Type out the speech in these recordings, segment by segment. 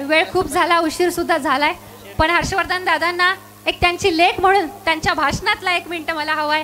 वेळ खूप झाला, उशीर सुद्धा झालाय, पण हर्षवर्धन दादांना एक त्यांची लेख म्हणून त्यांच्या भाषणातला 1 मिनिट मला हवाय.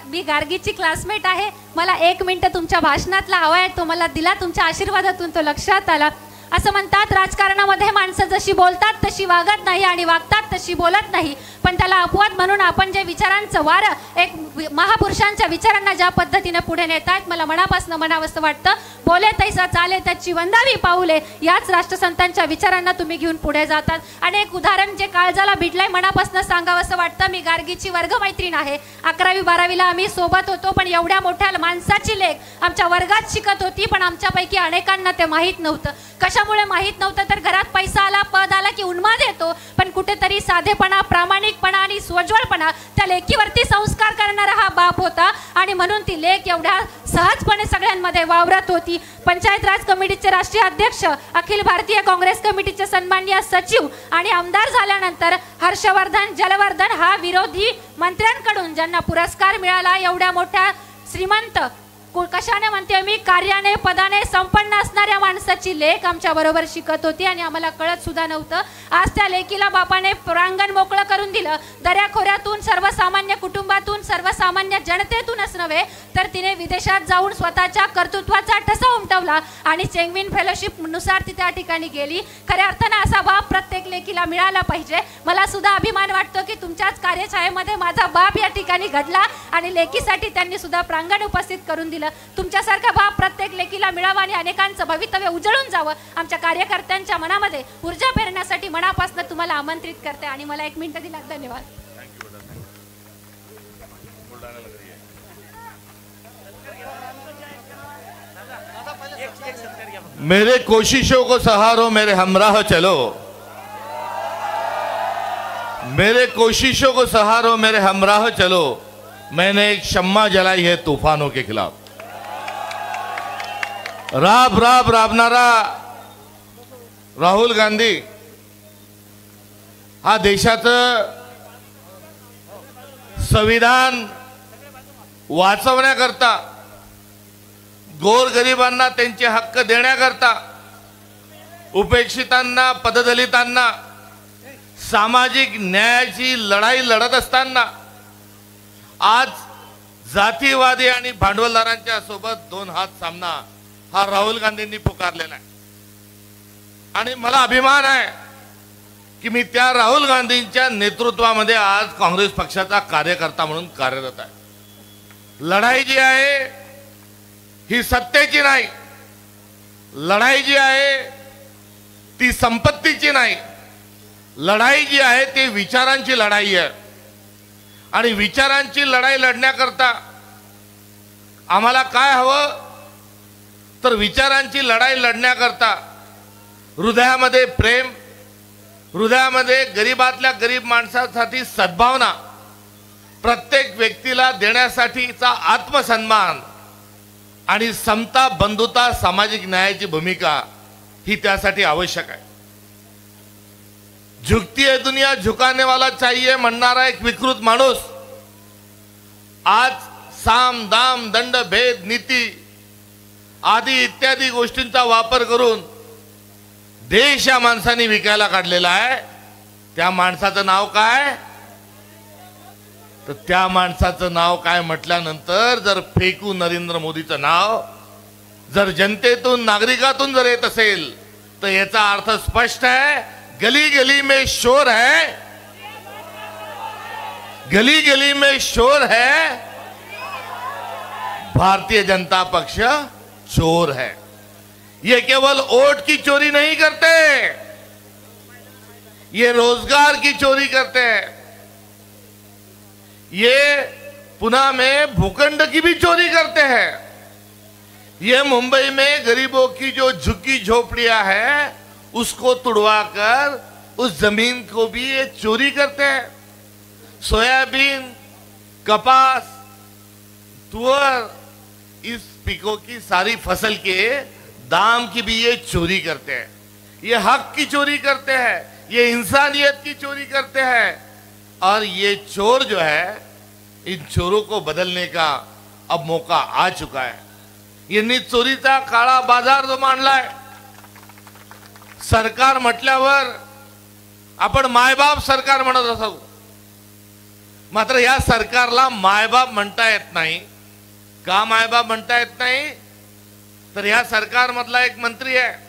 मी गार्गीची क्लासमेट आहे, मला 1 मिनिट तुमच्या भाषणातला हवाय. तो मला दिला, तुमच्या आशीर्वादातून तो लक्षात आला. असं म्हणतात राजकारणामध्ये माणसं जशी बोलतात तशी वागत नाही आणि वागतात तशी बोलत नाही, पण त्याला अपवाद म्हणून आपण जे विचारांचं वारं एक महापुरुषांच्या विचारांना ज्या पद्धतीने पुढे नेतात, मला मनापासून म्हणावंसं वाटतं, बोले तैसा चाले त्याची वंदावी पाऊले. याच राष्ट्रसंतांच्या विचारांना तुम्ही घेऊन पुढे जातात. आणि एक उदाहरण जे काळजाला भिडलंय मनापासून सांगावंसं वाटतं. मी गार्गीची वर्गमैत्रीण आहे. 11वी 12वीला आम्ही सोबत होतो, पण एवढ्या मोठ्या माणसाची लेख आमच्या वर्गात शिकत होती, पण आमच्यापैकी अनेकांना ते माहीत नव्हतं. कशामुळे माहीत नव्हतं तर घरात पैसा आला, पद आला की उन्माद येतो, पण कुठेतरी साधेपणा, प्रामाणिकपणा आणि स्वज्वळपणा त्या लेकीवरती संस्कार करणारा हा बाप होता आणि म्हणून ती लेक एवढ्या सहजपणे सगळ्यांमध्ये वावरत होती. पंचायत राज कमिटीचे राष्ट्रीय अध्यक्ष, अखिल भारतीय काँग्रेस कमिटीचे सन्माननीय सचिव आणि आमदार झाल्यानंतर हर्षवर्धन जलवर्धन हा विरोधी मंत्र्यांकडून ज्यांना पुरस्कार मिळाला, एवढ्या मोठ्या श्रीमंत कशाने म्हणते मी, कार्याने पदाने संपन्न असणाऱ्या माणसाची लेख आमच्या बरोबर शिकत होती आणि आम्हाला कळत सुद्धा नव्हतं. आज त्या लेकीला बापाने प्रांगण मोकळं करून दिलं. दऱ्याखोऱ्यातून, सर्वसामान्य कुटुंबातून, सर्वसामान्य जनतेतूनच नव्हे तर तिने विदेशात जाऊन स्वतःच्या कर्तृत्वाचा ठसा उमटवला आणि चेंगविन फेलोशिप नुसार ती त्या ठिकाणी गेली. खऱ्या अर्थानं असा बाप प्रत्येक लेकीला मिळाला पाहिजे. मला सुद्धा अभिमान वाटतो की तुमच्याच कार्यछायेमध्ये माझा बाप या ठिकाणी घडला आणि लेकीसाठी त्यांनी सुद्धा प्रांगण उपस्थित करून दिलं. तुमच्यासारखा बाप प्रत्येक लेकीला मिळावा आणि अनेकांचं भवितव्य उजळून जावं. आमच्या कार्यकर्त्यांच्या मनामध्ये ऊर्जा पेरण्यासाठी मनापासून तुम्हाला आमंत्रित करते आणि मला 1 मिनिट दिला. धन्यवाद. मेरे कोशिशों को सहारो मेरे हमराह चलो, मेरे कोशिशों को सहारो मेरे हमराह चलो, मैंने एक शम्मा जलाई है तूफानों के खिलाफ. राब राब राबणारा राहुल गांधी हा देशाचं संविधान वाचवण्याकरता, गोरगरिबांना त्यांचे हक्क देण्याकरता, उपेक्षितांना, पददलितांना सामाजिक न्यायाची लढाई लढत असताना आज जातीवादी आणि भांडवलदारांच्या सोबत 2 हात सामना हा राहुल गांधींनी पुकारलेला आहे. आणि मला अभिमान आहे की मी त्या राहुल गांधींच्या नेतृत्वामध्ये आज काँग्रेस पक्षाचा कार्यकर्ता म्हणून कार्यरत आहे. लढाई जी आहे ही सत्तेची नाही, लढाई जी आहे ती संपत्तीची नाही, लढाई जी आहे ती विचारांची लढाई आहे. आणि विचारांची लढाई लढण्याकरता आम्हाला काय हवं तर विचारांची लढाई लढण्याकरता हृदयामध्ये प्रेम, हृदयामध्ये गरीबातल्या गरीब माणसासाठी सद्भावना, प्रत्येक व्यक्तीला देण्यासाठीचा आत्मसन्मान आणि समता, बंधुता, सामाजिक न्यायाची भूमिका ही त्यासाठी आवश्यक आहे. झुकती है दुनिया झुकाने वाला चाहिए म्हणणारा एक विकृत माणूस आज साम दाम दंड भेद नीती आदी इत्यादी गोष्टींचा वापर करून देश या माणसाने विकायला काढलेला आहे. त्या माणसाचं नाव काय तर त्या माणसाचं नाव काय म्हटल्यानंतर जर फेकू नरेंद्र मोदीचं नाव जर जनतेतून, नागरिकातून जर येत असेल तर याचा अर्थ स्पष्ट आहे, गली गली में शोर है, गली गली में शोर है, भारतीय जनता पक्ष चोर है. ये केवल वोट की चोरी नहीं करते, ये रोजगार की चोरी करते हैं, ये पुणे में भूखंड की भी चोरी करते हैं, ये मुंबई में गरीबों की जो झुग्गी झोपड़ियां हैं उसको तुड़वाकर उस जमीन को भी ये चोरी करते हैं. सोयाबीन, कपास, तुअर, इस पिकों की सारी फसल के दाम की भी ये चोरी करते हैं. ये हक की चोरी करते हैं, ये इंसानियत की चोरी करते हैं. और ये चोर जो है, इन चोरों को बदलने का अब मौका आ चुका है. यांनी चोरीचा काळा बाजार जो मांडलाय सरकार म्हटल्यावर आपण मायबाप सरकार म्हणत असू, मात्र या सरकारला मायबाप म्हणता येत नाही. का मायबाप म्हणता येत नाही? तर या सरकारमधला एक मंत्री आहे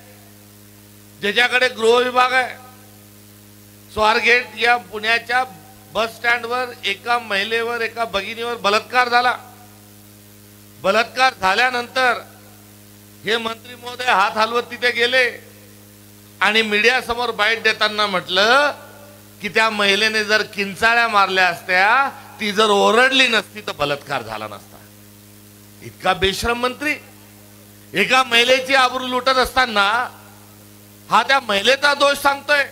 ज्याच्याकडे गृह विभाग आहे. स्वारगेट या पुण्याच्या बस स्टँडवर एका महिलेवर, एका भगिनीवर बलात्कार झाला. बलात्कार झाल्यानंतर हे मंत्री महोदय हात हलवत तिथे गेले आणि मीडिया समोर बाईट देताना म्हटलं की त्या महिलेने जर किंचाळ्या मारल्या असत्या, ती जर ओरडली नसती तर बलात्कार झाला नसता. इतका बेशरम मंत्री एका महिलेची आबरू लुटत असताना हा त्या महिलेचा दोष सांगतोय,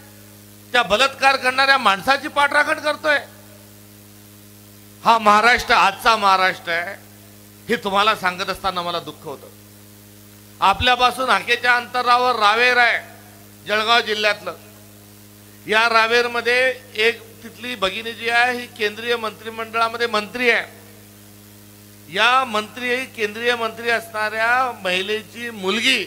त्या बलात्कार करणाऱ्या माणसाची पाठराखण करतोय. हा महाराष्ट्र, आजचा महाराष्ट्र आहे हे तुम्हाला सांगत असताना मला दुःख होतं. आपल्यापासून हाकेच्या अंतरावर रावेर आहे, जळगाव जिल्ह्यातलं. या रावेरमध्ये एक तिथली भगिनी जी आहे ही केंद्रीय मंत्रिमंडळामध्ये मंत्री आहे. या केंद्रीय मंत्री असणाऱ्या महिलेची मुलगी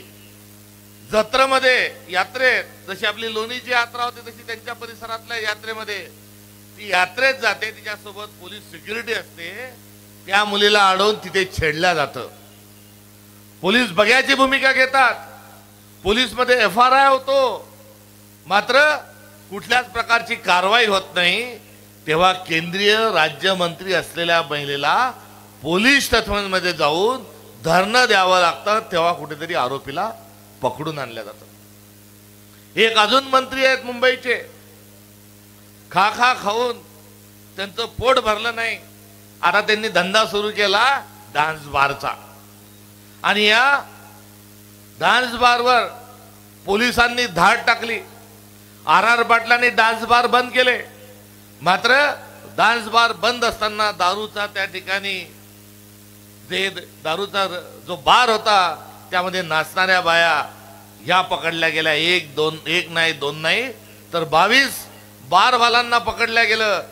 जत्रेमध्ये, यात्रेत, जशी आपली लोणीची यात्रा होते तशी त्यांच्या परिसरातल्या यात्रेमध्ये ती यात्रेत जाते. तिच्यासोबत पोलीस सिक्युरिटी असते. त्या मुलीला अडवून तिथे छेडल्या जातं. पोलीस बघ्याची भूमिका घेतात. पोलीस मध्ये FRI होतो, मात्र कुठल्याच प्रकारची कारवाई होत नाही. तेव्हा केंद्रीय राज्यमंत्री असलेल्या महिलेला पोलीस स्टेशनमध्ये जाऊन धरणं द्यावं लागतं. तेव्हा कुठेतरी आरोपीला पकडून आणलं जातं. एक अजून मंत्री आहेत मुंबईचे, खा खाऊन त्यांचं पोट भरलं नाही. आता त्यांनी धंदा सुरू केला डान्स बारचा. आणि या डान्स बारवर पोलिसांनी धाड टाकली. RR पाटलांनी डान्स बार बंद केले. मात्र डान्स बार बंद असताना दारूचा त्या ठिकाणी दारूचा जो बार होता त्यामध्ये नाचणाऱ्या बाया ह्या पकडल्या गेल्या. एक नाही, दोन नाही, तर 22 बारवालांना पकडल्या गेलं.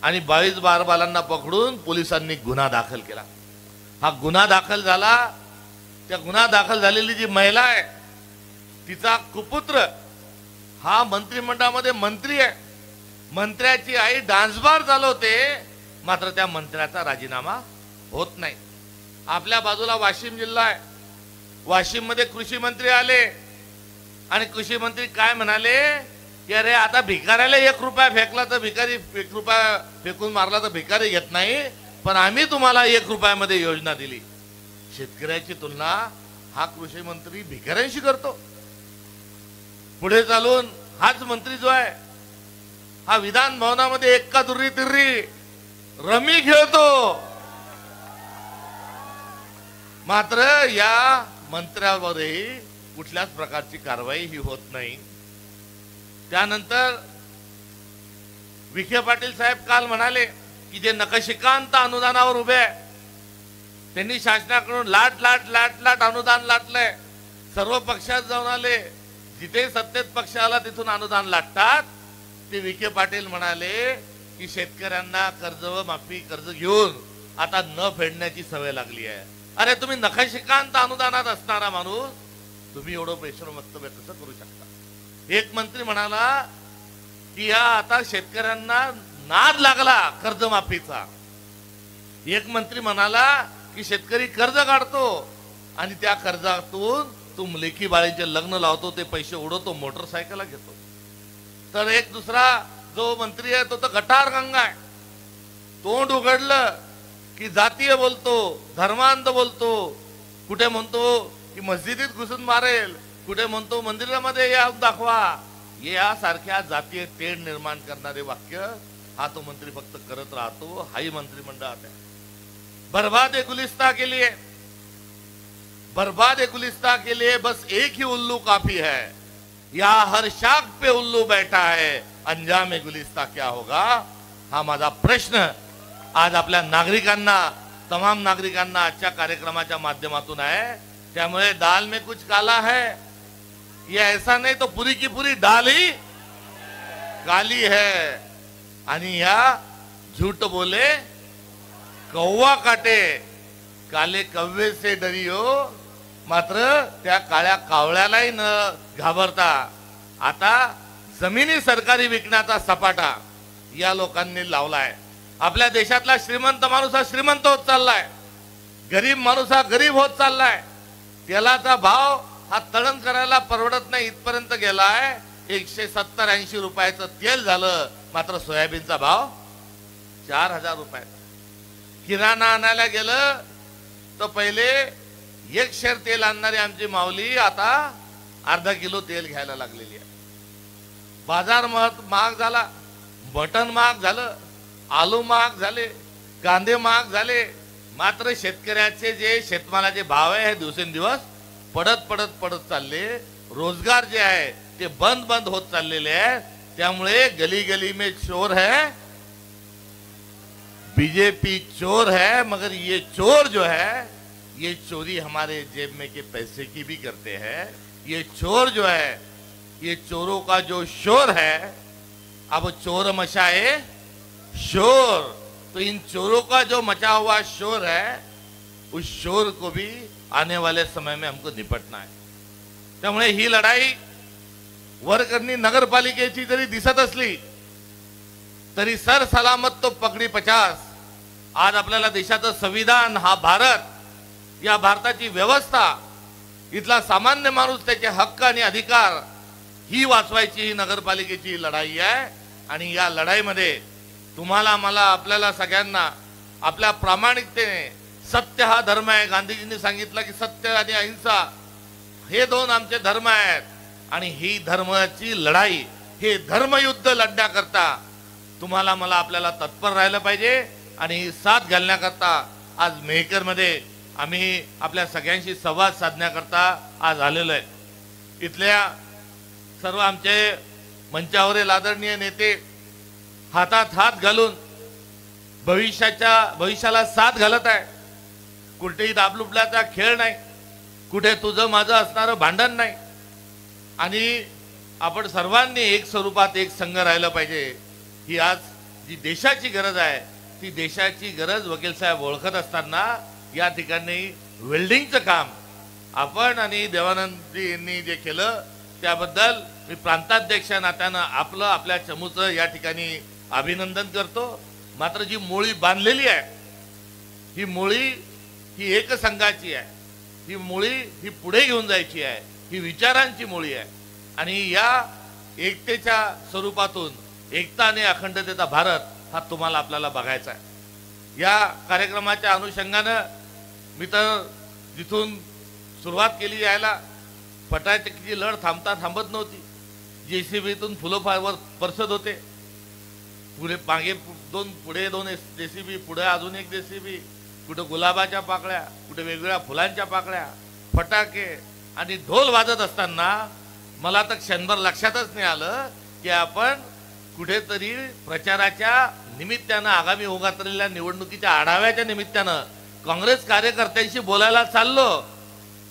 आणि 22 बारवालांना पकडून पोलिसांनी गुन्हा दाखल केला. हा गुन्हा दाखल झाला. त्या गुन्हा दाखल झालेली जी महिला आहे तिचा कुपुत्र हा मंत्रिमंडळामध्ये मंत्री आहे. मंत्र्याची आई डान्स बार चालवते, मात्र त्या मंत्र्याचा राजीनामा होत नाही. आपल्या बाजूला वाशिम जिल्हा आहे. वाशिम मध्ये कृषी मंत्री आले आणि कृषी मंत्री काय म्हणाले की अरे आता भिकाऱ्याला 1 रुपया फेकला तर भिकारी 1 रुपया फेकून मारला तर भिकारी घेत नाही, पण आम्ही तुम्हाला 1 रुपयामध्ये योजना दिली. शेतकऱ्याची तुलना हा कृषी मंत्री भिकाऱ्यांशी करतो. पुढे चालून हाच मंत्री जो आहे हा विधान भवनामध्ये एक्का दुर्री तिर्री रमी खेळतो. मात्र या मंत्र्यावरही कुठल्याच प्रकारची कारवाई ही होत नाही. त्यानंतर विखे पाटील साहेब काल म्हणाले की जे नखशिकांत अनुदानावर उभे आहे त्यांनी शासनाकडून लाट अनुदान लाटलंय. सर्व पक्षात जाऊन आले, जिथे सत्तेत पक्ष आला तिथून अनुदान लाटतात. ते विखे पाटील म्हणाले की शेतकऱ्यांना कर्ज घेऊन आता न फेडण्याची सवय लागली आहे. अरे तुम्ही नखशिकांत अनुदानात असणारा माणूस तुम्ही एवढं बेशरम वक्तव्य कसं करू शकता? एक मंत्री म्हणाला की या आता शेतकऱ्यांना नाद लागला कर्जमाफीचा. एक मंत्री म्हणाला की शेतकरी कर्ज काढतो आणि त्या कर्जातून तू लेकी बाळीचे लग्न लावतो, ते पैसे उडवतो, मोटरसायकल घेतो. तर एक दुसरा जो मंत्री आहे तो तर गटार गंगा आहे. तोंड उघडलं की जातीय बोलतो, धर्मांध बोलतो. कुठे म्हणतो की मस्जिदीत घुसून मारेल, कुठे म्हणतो मंदिरामध्ये या दाखवा. यासारख्या जातीय तेढ निर्माण करणारे वाक्य हा तो मंत्री फक्त करत राहतो. हाही मंत्रिमंडळात आहे. बर्बाद गुलिस्ता के लिए, बर्बाद गुलिस्ता के लिए बस एक ही उल्लू काफी है. या हर शाख पे उल्लू बैठा है, अंजाम गुलिस्ता क्या होगा? हा माझा प्रश्न आज आपल्या नागरिकांना, तमाम नागरिकांना आजच्या कार्यक्रमाच्या माध्यमातून आहे. त्यामुळे दाल में कुछ काला है, ये ऐसा नहीं तो पूरी की पूरी दाल ही काली है. आणि या झूठ बोले कौवा काटे, काले कव्वे से डरियो. मात्र त्या काळ्या कावळ्यालाही न घाबरता आता जमिनी सरकारी विकण्याचा सपाटा या लोकांनी लावलाय। आपल्या देशातला श्रीमंत माणूस हा श्रीमंत होत चाललाय, गरीब माणूस हा गरीब होत चाललाय। तेलाचा भाव हा तळण करायला परवडत नाही इथपर्यंत गेलाय। 170-80 रुपयाचं तेल झालं, मात्र सोयाबीनचा भाव 4000 रुपये। किराणा आणायला गेलं तर पहिले 1 शेर तेल आणणारी आमची माऊली आता अर्धा किलो तेल घ्यायला लागलेली आहे। बाजार महाग झाला, मटण महाग झालं, आलू महाग झाले, कांदे महाग झाले, मात्र शेतकऱ्याचे जे शेतमालाचे भाव आहे हे दिवसेंदिवस पडत चालले। रोजगार जे आहे ते बंद होत चाललेले आहे। त्यामुळे गली गली में चोर है, बीजेपी चोर है, मगर ये चोर जो है ये चोरी हमारे जेब में के पैसे की भी करते हैं। ये चोर जो है, ये चोरों का जो शोर है, अब चोर मचाए शोर, तो इन चोरों का जो मचा हुआ शोर है उस शोर को भी आने वाले समय में हमको निपटना है। त्यामुळे ही लढाई वरकरणी नगरपालिकेची जरी दिसत असली तरी सर सलामत तो पकडी 50। आज आपल्याला देशाचं संविधान, हा भारत, या भारताची व्यवस्था, इथला सामान्य माणूस, त्याचे हक्क आणि अधिकार ही वाचवायची ही नगरपालिकेची लढाई आहे। आणि या लढाईमध्ये तुम्हाला, मला, आपल्याला सगळ्यांना आपल्या प्रामाणिकतेने, सत्य हा धर्म आहे, गांधीजींनी सांगितलं की सत्य आणि अहिंसा हे 2 आमचे धर्म आहेत। आणि ही धर्माची लढाई, हे धर्मयुद्ध लढण्याकरता तुम्हाला, मला, आपल्याला तत्पर राहिलं पाहिजे। आणि साथ घालण्याकरता आज मेहकर मध्ये आम्ही आपल्या सगळ्यांशी संवाद साधण्याकरता आज आलेलो आहे। इथल्या सर्व आमचे मंचावरील आदरणीय नेते हातात हात घालून भविष्याला साथ घालत आहे। कुठेही दाबलुबलाचा खेळ नाही, कुठे तुझं माझं असणारं भांडण नाही। आणि आपण सर्वांनी एक स्वरूपात एक संघ राहिलं पाहिजे। ही आज जी देशाची गरज आहे, ती देशाची गरज वकील साहेब ओळखत असताना या ठिकाणी वेल्डिंगचं काम आपण आणि देवानंदजी यांनी जे केलं त्याबद्दल मी प्रांताध्यक्ष नात्यानं आपल्या चमूचं या ठिकाणी अभिनंदन करतो। मात्र जी मोळी बांधलेली आहे, ही मोळी ही एक संघाची आहे, ही मोळी ही पुढे घेऊन जायची आहे, ही विचारांची मोळी आहे। आणि या एकतेच्या स्वरूपातून एकता आणि अखंडतेचा भारत हा तुम्हाला आपल्याला बघायचा आहे। या कार्यक्रमाच्या अनुषंगानं मी तर जिथून सुरुवात केली यायला, फटाक्याची लढ थांबत नव्हती। जेसीबीतून फुलं परसत होते, पुढे मागे 2, पुढे 2 जेसीबी, पुढे अजून 1 जेसीबी, कुठे गुलाबाच्या पाकळ्या, कुठे वेगवेगळ्या फुलांच्या पाकळ्या, फटाके आणि ढोल वाजत असताना मला तर क्षणभर लक्षातच नाही आलं की आपण कुठेतरी प्रचाराच्या निमित्तानं, आगामी होणाऱ्या निवडणुकीच्या आढाव्याच्या निमित्तानं काँग्रेस कार्यकर्त्यांशी बोलायला चाललो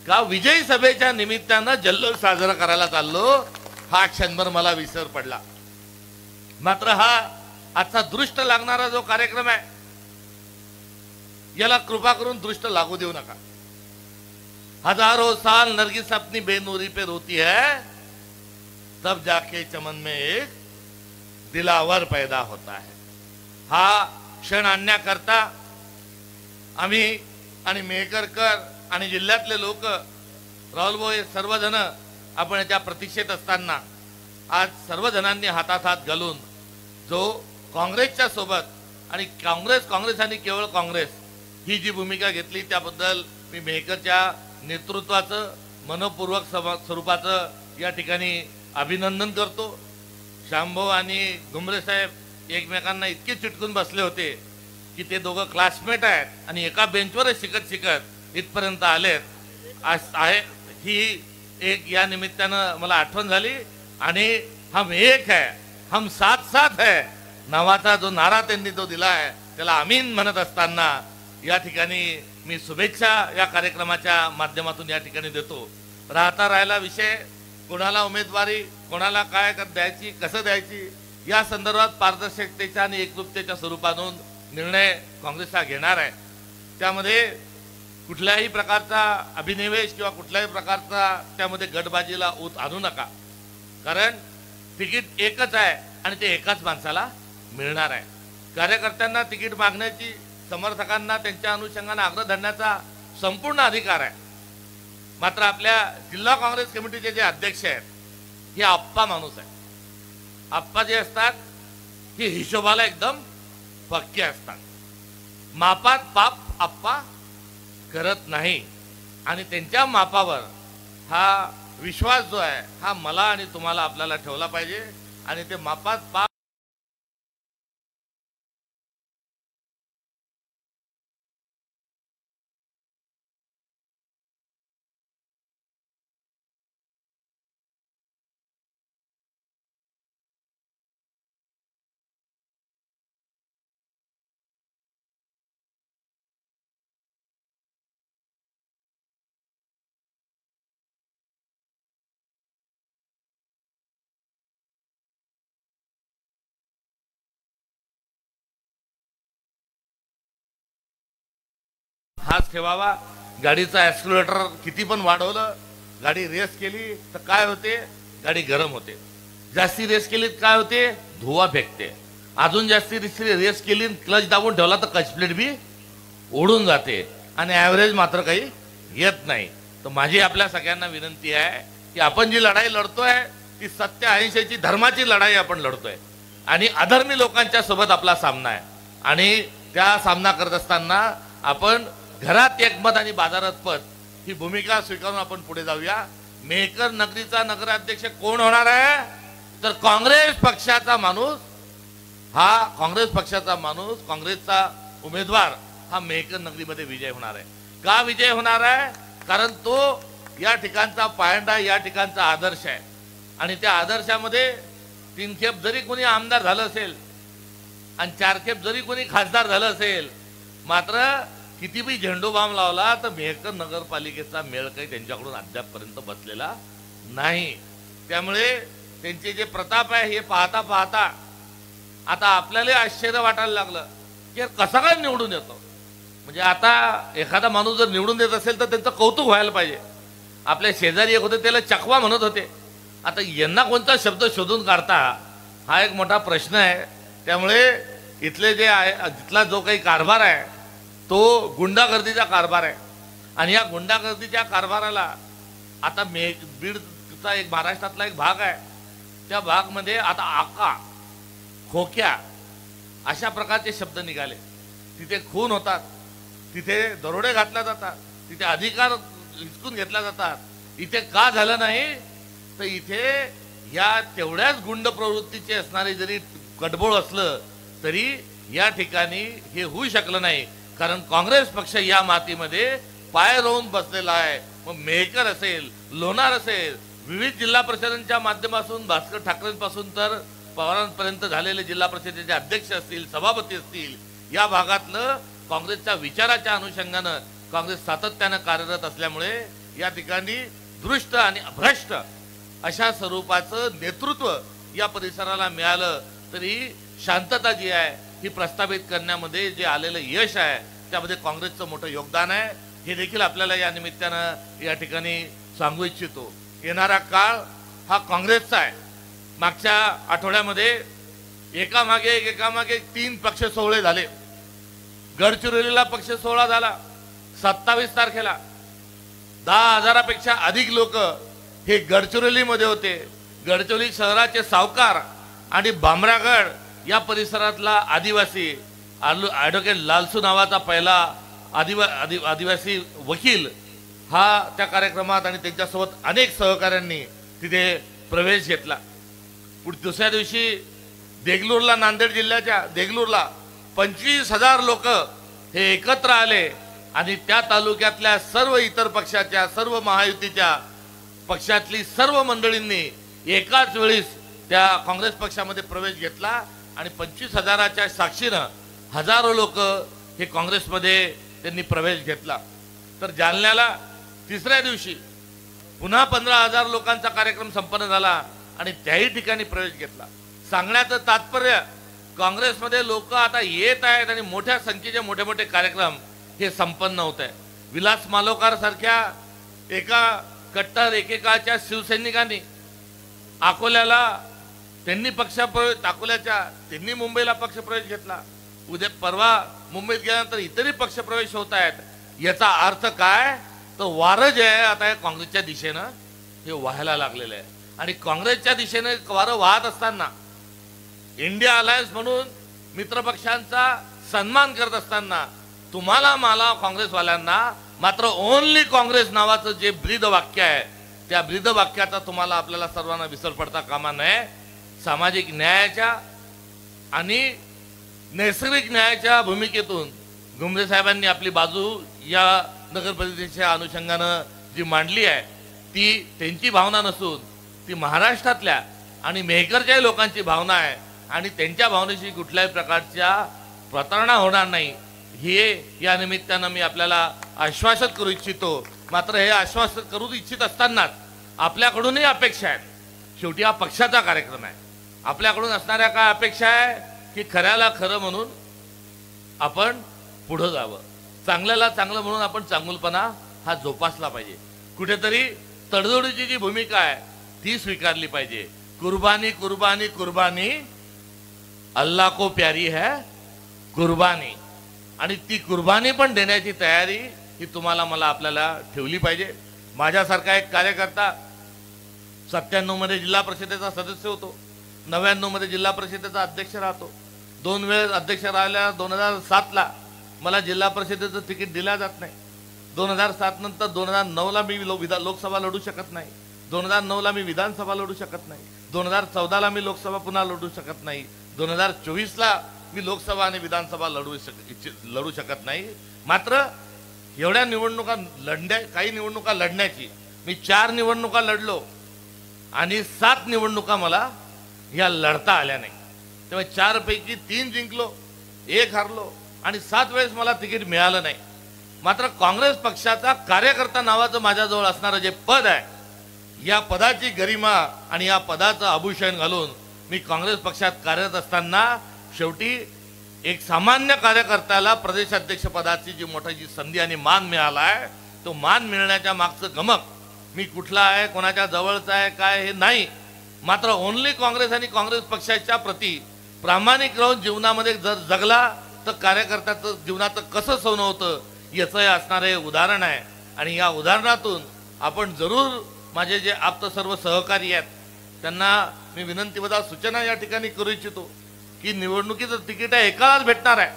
का विजयी सभेच्या निमित्तानं जल्लोष साजरा करायला चाललो, हा क्षणभर मला विसर पडला। मात्र हा आजचा दृष्ट लागणारा जो कार्यक्रम आहे याला कृपा करून दृष्ट लागू देऊ नका। हजारों साल नरगिस अपनी बेनूरी पे रोती है, तब जाके चमन में एक दिलावर पैदा होता है। हा क्षण आणण्याकरता आम्ही आणि मेहकरकर आणि जिल्ह्यातले लोक, राहुल भाऊ, हे सर्वजण आपण याच्या प्रतीक्षेत असताना आज सर्वजणांनी हातात हात घालून जो काँग्रेसच्या सोबत आणि काँग्रेस आणि केवळ काँग्रेस ही जी भूमिका घेतली त्याबद्दल मी मेहकरच्या नेतृत्वाचं मनपूर्वक स्वरूपाचं या ठिकाणी अभिनंदन करतो। शांभाऊ आणि घुमरे साहेब एकमेकांना इतके चिटकून बसले होते की ते दोघं क्लासमेट आहेत आणि एका बेंचवरच शिकत इथपर्यंत आलेत। आज आहे ही एक या निमित्तानं मला आठवण झाली। आणि हम एक है, हम साथ साथ है नावाचा जो नारा त्यांनी तो दिला आहे त्याला आमीन म्हणत असताना या ठिकाणी मी शुभेच्छा या कार्यक्रमाच्या माध्यमातून या ठिकाणी देतो। राहिला विषय, कोणाला उमेदवारी, कोणाला काय द्यायची, कसं द्यायची, या संदर्भात पारदर्शकतेच्या आणि एकरूपतेच्या स्वरूपातून निर्णय काँग्रेस हा घेणार आहे। त्यामध्ये कुठल्याही प्रकारचा अभिनिवेश किंवा कुठल्याही प्रकारचा त्यामध्ये गटबाजीला ऊत आणू नका। कारण तिकीट एकच आहे आणि ते एकाच माणसाला मिळणार आहे. कार्यकर्त्यांना तिकीट मागण्याची, समर्थकांना त्यांच्या अनुषंगाने आग्रह धरण्याचा संपूर्ण अधिकार आहे. मात्र आपल्या जिल्हा काँग्रेस कमिटीचे जे अध्यक्ष आहेत हे आप्पा माणूस आहे. आप्पा जे असतात हे हिशोबाला एकदम पक्के असतात. मापात पाप आप्पा करत नाही आणि त्यांच्या मापावर हा विश्वास जो आहे हा मला आणि तुम्हाला आपल्याला ठेवला पाहिजे. आणि ते मापात पाप हाच ठेवावा. गाडीचा ॲक्सिलरेटर किती पण वाढवलं, गाडी रेस केली तर काय होते, गाडी गरम होते. जास्ती रेस केली तर काय होते, धुवा फेकते. अजून जास्ती रेस केली, क्लच दाबून ठेवला तर क्लच प्लेट बी ओढून जाते आणि ॲव्हरेज मात्र काही येत नाही. तर माझी आपल्या सगळ्यांना विनंती आहे की आपण जी लढाई लढतोय ती सत्य अहिंसेची, धर्माची लढाई आपण लढतोय आणि अधर्मी लोकांच्या सोबत आपला सामना आहे. आणि त्या सामना करत असताना आपण घरात एकमत आणि बाजारात पत ही भूमिका स्वीकारून आपण पुढे जाऊया. मेहकर नगरीचा नगराध्यक्ष कोण होणार आहे तर काँग्रेस पक्षाचा माणूस, हा काँग्रेस पक्षाचा माणूस, काँग्रेसचा उमेदवार हा मेहकर नगरीमध्ये विजय होणार आहे. का विजय होणार आहे, कारण तो या ठिकाणचा पायंडा, या ठिकाणचा आदर्श आहे. आणि त्या आदर्शामध्ये 3 खेप जरी कोणी आमदार झालं असेल आणि 4 खेप जरी कोणी खासदार झालं असेल, मात्र किती बी झेंडूबाम लावला तर मेहकर नगरपालिकेचा मेळ काही त्यांच्याकडून अद्यापपर्यंत बसलेला नाही. त्यामुळे त्यांचे जे प्रताप आहे हे पाहता पाहता आता आपल्याला आश्चर्य वाटायला लागलं की कसा काय निवडून येतो. म्हणजे आता एखादा माणूस जर निवडून देत असेल तर त्यांचं कौतुक व्हायला पाहिजे. आपल्या शेजारी एक होते त्याला चकवा म्हणत होते. आता यांना कोणता शब्द शोधून काढता हा एक मोठा प्रश्न आहे. त्यामुळे इथले जे आहे, इथला जो काही कारभार आहे तो गुंडागर्दीचा कारभार आहे. आणि या गुंडागर्दीच्या कारभाराला आता बीडचा एक महाराष्ट्रातला एक भाग आहे, त्या भागमध्ये आता आका, खोक्या अशा प्रकारचे शब्द निघाले. तिथे खून होतात, तिथे दरोडे घातल्या जातात, तिथे अधिकार हिसकून घेतल्या जातात. इथे का झालं नाही तर इथे या तेवढ्याच गुंड प्रवृत्तीचे असणारे जरी गडबोळ असलं तरी या ठिकाणी हे होऊ शकलं नाही. कारण काँग्रेस पक्ष या मातीमध्ये पाय रोवून बसलेला आहे. मग मेहकर असेल, लोणार असेल, विविध जिल्हा परिषदांच्या माध्यमातून भास्कर ठाकरेंपासून तर पवारांपर्यंत झालेले जिल्हा परिषदेचे अध्यक्ष असतील, सभापती असतील, या भागातलं काँग्रेसच्या विचाराच्या अनुषंगानं काँग्रेस सातत्यानं कार्यरत असल्यामुळे या ठिकाणी दृष्ट आणि भ्रष्ट अशा स्वरूपाचं नेतृत्व या परिसराला मिळालं तरी शांतता जी आहे ही प्रस्थापित करण्यामध्ये जे आलेलं यश आहे त्यामध्ये काँग्रेसचं मोठं योगदान आहे. हे देखील आपल्याला या निमित्तानं या ठिकाणी सांगू इच्छितो. येणारा काळ हा काँग्रेसचा आहे. मागच्या आठवड्यामध्ये एकामागे 3 पक्ष सोहळे झाले. गडचिरोलीला पक्ष सोहळा झाला. 27 तारखेला 10,000पेक्षा अधिक लोक हे गडचिरोलीमध्ये होते. गडचिरोली शहराचे सावकार आणि भामरागड या परिसरातला आदिवासी ॲडव्होकेट लालसू नावाचा पहिला आदिवासी वकील हा त्या कार्यक्रमात आणि त्यांच्यासोबत अनेक सहकाऱ्यांनी तिथे प्रवेश घेतला. दुसऱ्या दिवशी देगलूरला, नांदेड जिल्ह्याच्या देगलूरला 25,000 लोक हे एकत्र आले आणि त्या तालुक्यातल्या सर्व इतर पक्षाच्या, सर्व महायुतीच्या पक्षातली सर्व मंडळींनी एकाच वेळीस त्या काँग्रेस पक्षामध्ये प्रवेश घेतला आणि 25,000च्या साक्षीनं हजारो लोक हे काँग्रेसमध्ये त्यांनी प्रवेश घेतला. तर जालन्याला तिसऱ्या दिवशी पुन्हा 15,000 लोकांचा कार्यक्रम संपन्न झाला आणि त्याही ठिकाणी प्रवेश घेतला. सांगण्याचं तात्पर्य काँग्रेसमध्ये लोक आता येत आहेत आणि मोठ्या संख्येचे मोठे मोठे कार्यक्रम हे संपन्न होत आहे. विलास मालोकार सारख्या एका कट्टर एकेकाच्या शिवसैनिकांनी अकोल्याला त्यांनी पक्षप्रवेश, त्यांनी मुंबईला पक्षप्रवेश घेतला, उद्या परवा मुंबईत गेल्यानंतर इतरही पक्षप्रवेश होत आहेत. याचा अर्थ काय? तर वारं जे आहे आता हे काँग्रेसच्या दिशेनं हे व्हायला लागलेलं आहे. आणि काँग्रेसच्या दिशेने वारं वाहत असताना, इंडिया अलायन्स म्हणून मित्रपक्षांचा सन्मान करत असताना, तुम्हाला मला काँग्रेसवाल्यांना मात्र ओनली काँग्रेस नावाचं जे ब्रीद वाक्य आहे, त्या ब्रीद वाक्याचा तुम्हाला आपल्याला सर्वांना विसर पडता कामा नये. सामाजिक न्यायाच्या आणि नैसर्गिक न्यायाच्या भूमिकेतून घुमरे साहेबांनी आपली बाजू या नगर परिषदेच्या अनुषंगानं जी मांडली आहे, ती त्यांची भावना नसून ती महाराष्ट्रातल्या आणि मेहकरच्या लोकांची भावना आहे. आणि त्यांच्या भावनेशी कुठल्याही प्रकारच्या प्रतारणा होणार नाही, हे या निमित्तानं मी आपल्याला आश्वासित करू इच्छितो. मात्र हे आश्वासन करू इच्छित असतानाच आपल्याकडूनही अपेक्षा आहेत. शेवटी हा पक्षाचा कार्यक्रम आहे. आपल्याकडून असणाऱ्या काय अपेक्षा आहे की खऱ्याला खरं म्हणून आपण पुढे जावं, चांगल्याला चांगलं म्हणून आपण चांगुलपणा हा जोपासला पाहिजे. कुठेतरी तडजोडीची जी भूमिका आहे ती स्वीकारली पाहिजे. कुर्बानी कुर्बानी कुर्बानी अल्लाह को प्यारी है कुर्बानी. आणि ती कुर्बानी पण देण्याची तयारी ही तुम्हाला मला आपल्याला ठेवली पाहिजे. माझ्यासारखा एक कार्यकर्ता 97 मध्ये जिल्हा परिषदेचा सदस्य होतो, 99 मध्ये जिल्हा परिषदेचा अध्यक्ष राहतो, 2 वेळेस अध्यक्ष राहिल्या. 2007ला मला जिल्हा परिषदेचं तिकीट दिलं जात नाही. 2007 नंतर 2009ला मी लोकसभा लढू शकत नाही. 2009ला मी विधानसभा लढू शकत नाही. 2014ला मी लोकसभा पुन्हा लढू शकत नाही. 2024ला मी लोकसभा आणि विधानसभा लढू शकत नाही. मात्र एवढ्या निवडणुका काही निवडणुका लढण्याची मी 4 निवडणुका लढलो आणि 7 निवडणुका मला या लढता आल्या नाही. तेव्हा 4 पैकी 3 जिंकलो, 1 हारलो आणि 7 वेळेस मला तिकीट मिळालं नाही. मात्र काँग्रेस पक्षाचा कार्यकर्ता नावाचं माझ्याजवळ असणारं जे पद आहे, या पदाची गरिमा आणि या पदाचं आभूषण घालून मी काँग्रेस पक्षात कार्यरत असताना शेवटी एक सामान्य कार्यकर्त्याला प्रदेशाध्यक्ष पदाची जी मोठी संधी आणि मान मिळाला आहे, तो मान मिळण्याच्या मागचं गमक मी कुठला आहे, कोणाच्या जवळचा आहे काय हे नाही. मात्र ओनली काँग्रेस आणि काँग्रेस पक्षाच्या प्रती प्रामाणिक राहून जीवनामध्ये जर जगला तर कार्यकर्त्याचं जीवनाचं कसं सोनं होतं याचं हे असणारे उदाहरण आहे. आणि या उदाहरणातून आपण जरूर माझे जे आप्त सर्व सहकारी आहेत त्यांना मी विनंतीवजा सूचना या ठिकाणी करू इच्छितो की निवडणुकीचं तिकीट एकालाच भेटणार आहे.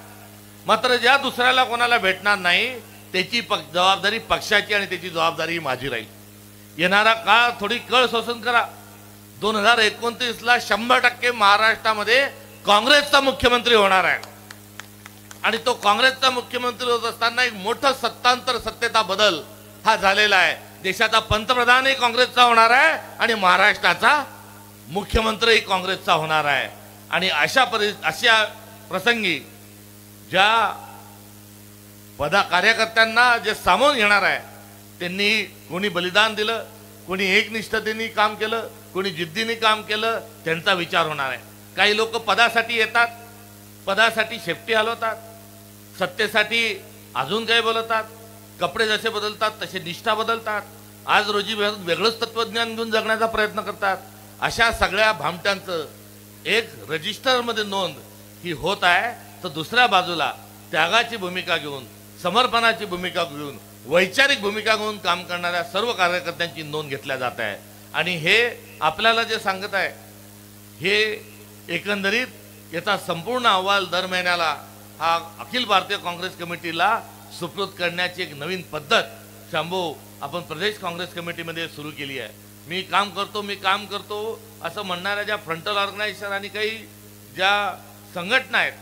मात्र ज्या दुसऱ्याला कोणाला भेटणार नाही त्याची जबाबदारी पक्षाची आणि त्याची जबाबदारी माझी राहील. येणारा काळ थोडी कळ सोसून करा. 2029ला 100% महाराष्ट्रामध्ये काँग्रेसचा मुख्यमंत्री होणार आहे. आणि तो काँग्रेसचा मुख्यमंत्री होत असताना एक मोठं सत्तांतर सत्तेचा बदल हा झालेला आहे. देशाचा पंतप्रधानही काँग्रेसचा होणार आहे आणि महाराष्ट्राचा मुख्यमंत्रीही काँग्रेसचा होणार आहे. आणि अशा प्रसंगी ज्या कार्यकर्त्यांना जे सामावून घेणार आहे त्यांनी कोणी बलिदान दिलं, कोणी एकनिष्ठतेने काम केलं, कोणी जिद्दीने काम केलं, त्यांचा विचार होणार आहे. काही लोक पदासाठी येतात, पदासाठी शेपटी हलवतात, सत्तेसाठी अजून काही बोलतात, कपडे जसे बदलतात तसे निष्ठा बदलतात, आज रोजी वेगळंच तत्वज्ञान घेऊन जगण्याचा प्रयत्न करतात. अशा सगळ्या भामट्यांचं एक रजिस्टरमध्ये नोंद ही होत आहे. तर दुसऱ्या बाजूला त्यागाची भूमिका घेऊन, समर्पणाची भूमिका घेऊन, वैचारिक भूमिका घेऊन काम करणाऱ्या सर्व कार्यकर्त्यांची नोंद घेतल्या जात आहे. आणि हे आपल्याला जे सांगत आहे हे एकंदरीत याचा संपूर्ण अहवाल दर महिन्याला हा अखिल भारतीय काँग्रेस कमिटीला सुपूर्द करण्याची एक नवीन पद्धत शांभू आपण प्रदेश काँग्रेस कमिटीमध्ये सुरू केली आहे. मी काम करतो असं म्हणणाऱ्या ज्या फ्रंटल ऑर्गनायझेशन आणि काही ज्या संघटना आहेत,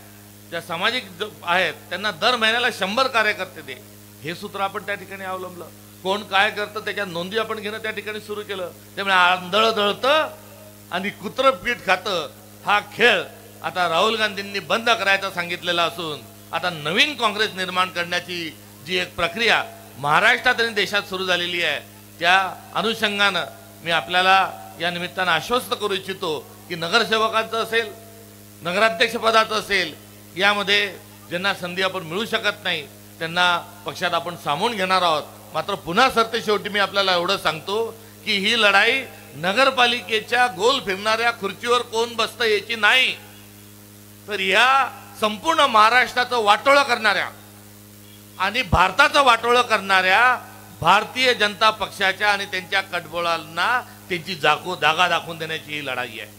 ज्या सामाजिक आहेत, त्यांना दर महिन्याला 100 कार्यकर्ते दे, हे सूत्र आपण त्या ठिकाणी अवलंबलं. कोण काय करतं त्याच्या नोंदी आपण घेणं त्या ठिकाणी सुरू केलं. त्यामुळे आंधळ दळतं आणि कुत्रं पीठ खातं हा खेळ आता राहुल गांधींनी बंद करायचा सांगितलेला असून आता नवीन काँग्रेस निर्माण करण्याची जी एक प्रक्रिया महाराष्ट्रात आणि देशात सुरू झालेली आहे, त्या अनुषंगानं मी आपल्याला या निमित्तानं आश्वस्त करू इच्छितो की नगरसेवकांचं असेल, नगराध्यक्षपदाचं असेल, यामध्ये ज्यांना संधी आपण मिळू शकत नाही त्यांना पक्षात आपण सामावून घेणार आहोत. मात्र पुन्हा सरते शेवटी मी आपल्याला एवढं सांगतो की ही लढाई नगरपालिकेच्या गोल फिरणाऱ्या खुर्चीवर कोण बसतं याची नाही, तर या संपूर्ण महाराष्ट्राचं वाटोळं करणाऱ्या आणि भारताचं वाटोळं करणाऱ्या भारतीय जनता पक्षाच्या आणि त्यांच्या कटबोळांना त्यांची जागा दाखवून देण्याची ही लढाई आहे.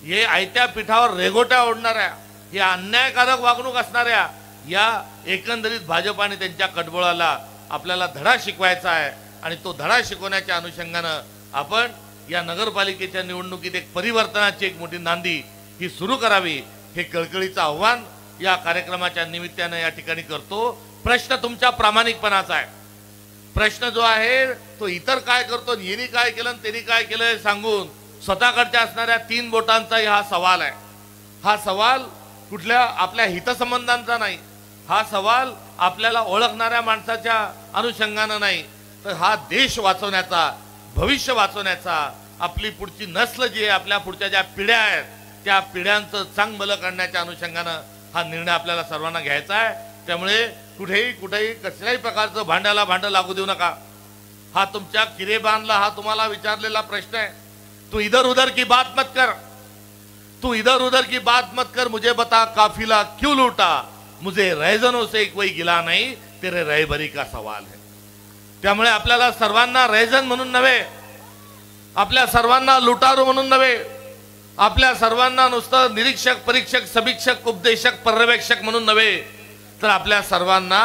हे आयत्या पिठावर रेघोट्या ओढणाऱ्या, हे अन्यायकारक वागणूक असणाऱ्या या एकंदरीत भाजप आणि त्यांच्या कटबोळाला आपल्याला धडा शिकवायचा आहे. आणि तो धडा शिकवण्याच्या अनुषंगानं आपण या नगरपालिकेच्या निवडणुकीत एक परिवर्तनाची एक मोठी नांदी ही सुरू करावी, हे कळकळीचं आव्हान या कार्यक्रमाच्या निमित्तानं या ठिकाणी करतो. प्रश्न तुमच्या प्रामाणिकपणाचा आहे. प्रश्न जो आहे तो इतर काय करतो, यांनी काय केलं आणि त्यांनी काय केलं हे सांगून स्वतःकडच्या असणाऱ्या 3 बोटांचा हा सवाल आहे. हा सवाल कुठल्या आपल्या हितसंबंधांचा नाही, हा सवाल आपल्याला ओळखणाऱ्या माणसाच्या अनुषंगानं नाही, तर हा देश वाचवण्याचा, भविष्य वाचवण्याचा, आपली पुढची नस्ल जी आहे, आपल्या पुढच्या ज्या पिढ्या आहेत त्या पिढ्यांचं चांगभलं करण्याच्या अनुषंगानं हा निर्णय आपल्याला सर्वांना घ्यायचा आहे. त्यामुळे कुठेही कसल्याही प्रकारचं भांडं लागू देऊ नका. हा तुमच्या किरेबानला हा तुम्हाला विचारलेला प्रश्न आहे. तू इधर उधर की बात मत कर, तू इधर उधर की बात मत कर, मुझे बता काफिला क्यों लूटा, मुझे रैजनों से कोई गिला नहीं, तेरे रहबरी का सवाल है. त्यामुळे आपल्याला सर्वांना रैजन म्हणून नव्हे, आपल्या सर्वांना लुटारू म्हणून नव्हे, आपल्या सर्वांना नुसतं निरीक्षक, परीक्षक, समीक्षक, उपदेशक, पर्यवेक्षक म्हणून नव्हे, तर आपल्या सर्वांना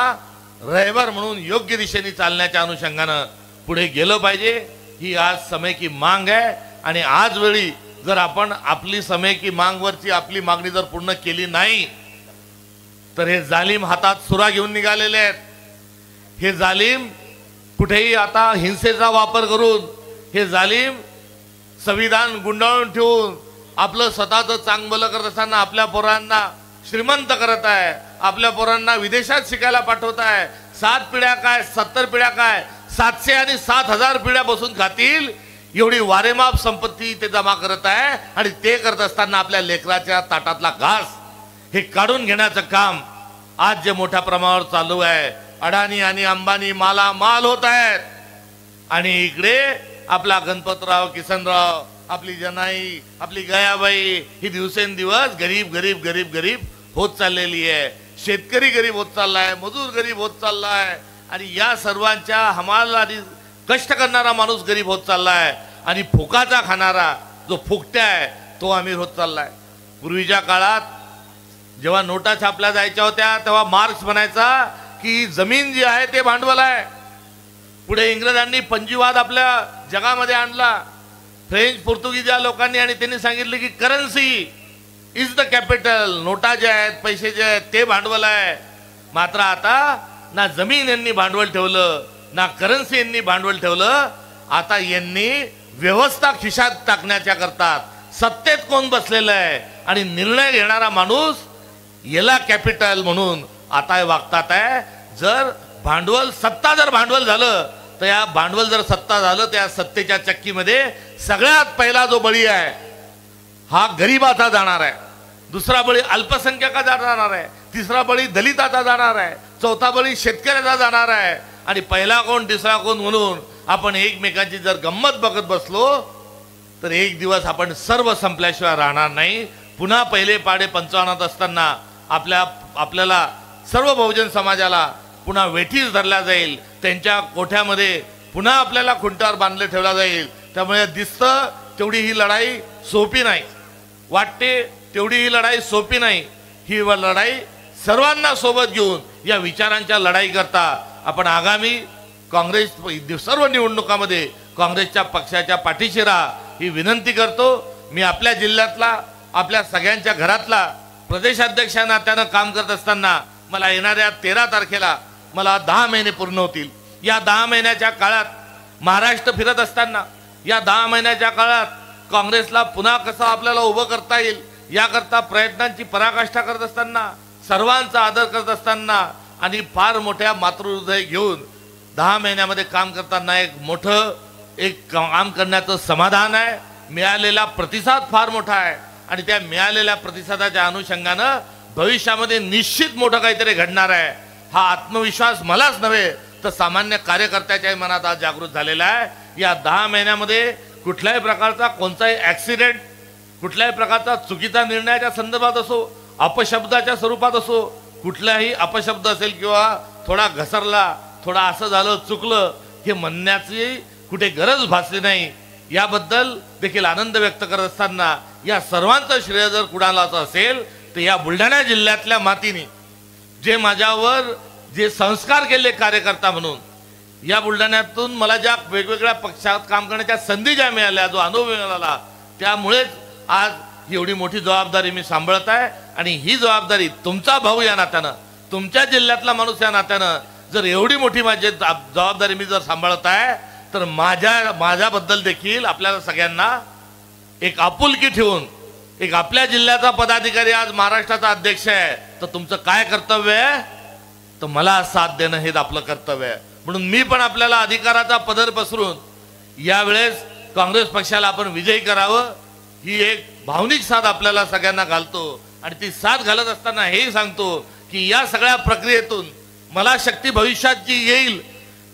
रहबर म्हणून योग्य दिशेने चालण्याच्या अनुषंगानं पुढे गेलं पाहिजे. ही आज समय की मांग आहे. आणि आज वेळी जर आपण आपली समय की मांगवरची आपली मागणी जर पूर्ण केली नाही, तर हे जालिम हातात सुरा घेऊन निघालेले आहेत. हे जालिम कुठेही आता हिंसेचा वापर करून, हे जालिम संविधान गुंडाळून ठेवून आपलं स्वतःचं चांगभलं करत असताना आपल्या पोरांना श्रीमंत करत आहे, आपल्या पोरांना विदेशात शिकायला पाठवत आहे. 7 पिढ्या काय 70 पिढ्या काय 700 आणि 7000 पिढ्या बसून खातील एवढी वारेमाप संपत्ती ते जमा करत आहे. आणि ते करत असताना आपल्या लेकराच्या ताटातला घास हे काढून घेण्याचं काम आज जे मोठ्या प्रमाणावर चालू आहे. अडाणी आणि अंबानी माला माल होत आहेत आणि इकडे आपला गणपतराव, किसनराव, आपली जनाई, आपली गयाबाई ही दिवसेंदिवस गरीब गरीब गरीब गरीब होत चाललेली आहे. शेतकरी गरीब होत चाललाय, मजूर गरीब होत चाललाय आणि या सर्वांच्या हमाल आणि कष्ट करणारा माणूस गरीब होत चाललाय आणि फुकाचा खाणारा जो फुकट्या आहे तो अमीर होत चाललाय. पूर्वीच्या काळात जेव्हा नोटा छापल्या जायच्या होत्या तेव्हा मार्क्स म्हणायचा की जमीन जी आहे ते भांडवल आहे. पुढे इंग्रजांनी पंजीवाद आपल्या जगामध्ये आणला, फ्रेंच पोर्तुगीज या लोकांनी, आणि त्यांनी सांगितले की करन्सी इज द कॅपिटल. नोटा जे आहेत, पैसे जे आहेत ते भांडवल आहे. मात्र आता ना जमीन यांनी भांडवल ठेवलं, ना करन्सी यांनी भांडवल ठेवलं. आता यांनी व्यवस्था खिशात टाकण्याच्या करतात सत्तेत कोण बसलेलं आहे आणि निर्णय घेणारा माणूस याला कॅपिटल म्हणून आता वागतात आहे. जर भांडवल सत्ता जर भांडवल झालं तर या भांडवल जर सत्ता झालं त्या सत्तेच्या चक्कीमध्ये सगळ्यात पहिला जो बळी आहे हा गरीबाचा जाणार आहे, दुसरा बळी अल्पसंख्याकाचा जाणार आहे, तिसरा बळी दलिताचा जाणार आहे, चौथा बळी शेतकऱ्याचा जाणार आहे. आणि पहिला कोण दुसरा कोण म्हणून आपण एकमेकांची जर गंमत बघत बसलो तर एक दिवस आपण सर्व संपल्याशिवाय राहणार नाही. पुन्हा पहिले पाडे 55 असताना आपल्याला सर्व बहुजन समाजाला पुन्हा वेठीस धरला जाईल, त्यांच्या कोठ्यामध्ये पुन्हा आपल्याला खुंटावर बांधले ठेवला जाईल. त्यामुळे दिसतं तेवढी ही लढाई सोपी नाही, वाटते तेवढी ही लढाई सोपी नाही. ही लढाई सर्वांना सोबत घेऊन या विचारांच्या लढाई करता आपण आगामी काँग्रेस सर्व निवडणुकामध्ये काँग्रेसच्या पक्षाच्या पाठीशी राहा ही विनंती करतो. मी आपल्या जिल्ह्यातला, आपल्या सगळ्यांच्या घरातला प्रदेशाध्यक्षा नात्यानं काम करत असताना मला येणाऱ्या 13 तारखेला मला 10 महिने पूर्ण होतील. या 10 महिन्याच्या काळात महाराष्ट्र फिरत असताना, या 10 महिन्याच्या काळात काँग्रेसला पुन्हा कसं आपल्याला उभं करता येईल याकरता प्रयत्नांची पराकाष्ठा करत असताना, सर्वांचा आदर करत असताना आणि फार मोठ्या मातृहृदय घेऊन 10 महिन्यामध्ये काम करताना एक मोठं काम करण्याचं समाधान आहे. मिळालेला प्रतिसाद फार मोठा आहे आणि त्या मिळालेल्या प्रतिसादाच्या अनुषंगानं भविष्यामध्ये निश्चित मोठं काहीतरी घडणार आहे. हा आत्मविश्वास मलाच नव्हे तर सामान्य कार्यकर्त्याच्याही मनात आज जागृत झालेला आहे. या 10 महिन्यामध्ये कुठल्याही प्रकारचा कोणताही ॲक्सिडेंट, कुठल्याही प्रकारचा चुकीचा निर्णयाच्या संदर्भात असो, अपशब्दाच्या स्वरूपात असो, कुठलाही अपशब्द असेल किंवा थोडा घसरला, थोडा असं झालं, चुकलं, हे म्हणण्याची कुठे गरज भासली नाही, याबद्दल देखील आनंद व्यक्त करत असताना या सर्वांचं श्रेय जर कुणालाच असेल तर या बुलढाणा जिल्ह्यातल्या मातीने जे माझ्यावर जे संस्कार केले कार्यकर्ता म्हणून, या बुलढाण्यातून मला ज्या वेगवेगळ्या पक्षात काम करण्याच्या संधी ज्या मिळाल्या, जो अनुभव मिळाला, त्यामुळेच आज एवढी मोठी जबाबदारी मी सांभाळत आहे. आणि ही जबाबदारी तुमचा भाऊ या नात्यानं, तुमच्या जिल्ह्यातला माणूस या नात्यानं जर एवढी मोठी माझी जबाबदारी मी जर सांभाळत आहे तर माझ्याबद्दल देखील आपल्याला सगळ्यांना एक आपुलकी ठेवून, एक आपल्या जिल्ह्याचा पदाधिकारी आज महाराष्ट्राचा अध्यक्ष आहे तर तुमचं काय कर्तव्य आहे, तर मला साथ देणं हेच आपलं कर्तव्य आहे. म्हणून मी पण आपल्याला अधिकाराचा पदर पसरून यावेळेस काँग्रेस पक्षाला आपण विजयी करावं ही एक भावनिक साथ आपल्याला सगळ्यांना घालतो. आणि ती साथ घालत असताना हेही सांगतो की या सगळ्या प्रक्रियेतून मला शक्ती भविष्यात जी येईल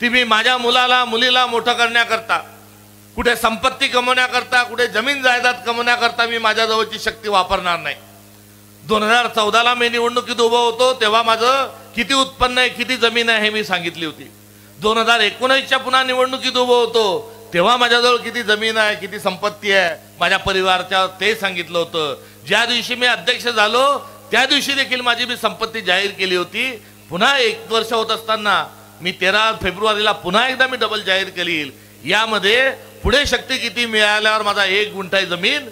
ती मी माझ्या मुलाला मुलीला मोठं करण्याकरता, कुठे संपत्ती कमवण्याकरता, कुठे जमीन जायदाद कमवण्याकरता मी माझ्याजवळची शक्ती वापरणार नाही. 2014ला मी निवडणुकीत उभं होतो तेव्हा माझं किती उत्पन्न आहे, किती जमीन आहे हे मी सांगितली होती. 2019च्या पुन्हा निवडणुकीत उभं होतो तेव्हा माझ्याजवळ किती जमीन आहे, किती संपत्ती आहे माझ्या परिवाराच्या, ते सांगितलं होतं. ज्या दिवशी मी अध्यक्ष झालो त्या दिवशी देखील माझी मी संपत्ती जाहीर केली होती. पुन्हा 1 वर्ष होत असताना मी 13 फेब्रुवारीला पुन्हा एकदा मी डबल जाहीर केली. यामध्ये पुढे शक्ती किती मिळाल्यावर माझा 1 गुंठा जमीन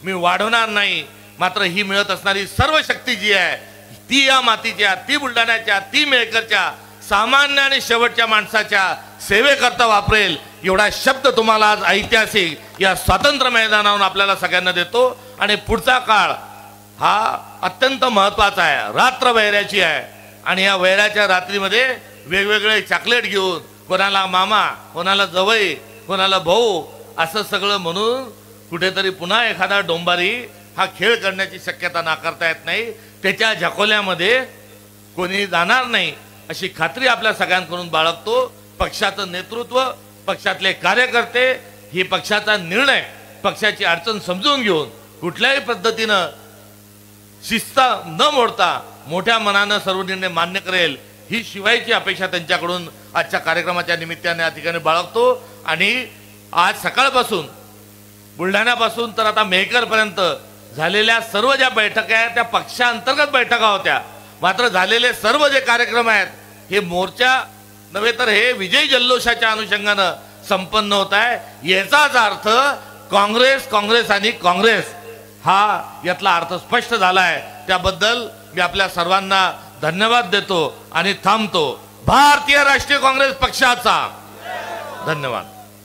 मी वाढवणार नाही, मात्र ही मिळत असणारी सर्व शक्ती जी आहे ती या मातीच्या, ती बुलढाण्याच्या, ती मेहकरच्या, सामान्य आणि शेवटच्या माणसाच्या सेवेकरता वापरेल एवढा शब्द तुम्हाला आज ऐतिहासिक या स्वातंत्र्य मैदानावरून आपल्याला सगळ्यांना देतो. आणि पुढचा काळ हा अत्यंत महत्त्वाचा आहे, रात्र वैऱ्याची आहे. आणि या वैऱ्याच्या रात्रीमध्ये वेगवेगळे चॉकलेट घेऊन, कोणाला मामा, कोणाला जवई, कोणाला भाऊ, असं सगळं म्हणून कुठेतरी पुन्हा एखादा डोंबारी हा खेळ करण्याची शक्यता नाकारता येत नाही. त्याच्या झकोल्यामध्ये कोणी जाणार नाही अशी खात्री आपल्या सगळ्यांकडून बाळगतो. पक्षाचं नेतृत्व, पक्षातले कार्यकर्ते ही पक्षाचा निर्णय, पक्षाची अडचण समजून घेऊन कुठल्याही पद्धतीनं शिस्त न मोडता मोठ्या मनानं सर्व निर्णय मान्य करेल ही शिवायची अपेक्षा त्यांच्याकडून आजच्या कार्यक्रमाच्या निमित्ताने या ठिकाणी बाळगतो. आणि आज सकाळपासून बुलढाण्यापासून तर आता मेहकरपर्यंत झालेल्या सर्व ज्या बैठका आहेत त्या पक्षांतर्गत बैठका होत्या, मात्र झालेले सर्व जे कार्यक्रम आहेत हे मोर्चा नव्हे तर हे विजय जल्लोषाच्या अनुषंगानं संपन्न होत आहे. याचाच अर्थ काँग्रेस आणि काँग्रेस हा यातला अर्थ स्पष्ट झाला आहे. त्याबद्दल मी आपल्या सर्वांना धन्यवाद देतो आणि थांबतो. भारतीय राष्ट्रीय काँग्रेस पक्षाचा धन्यवाद.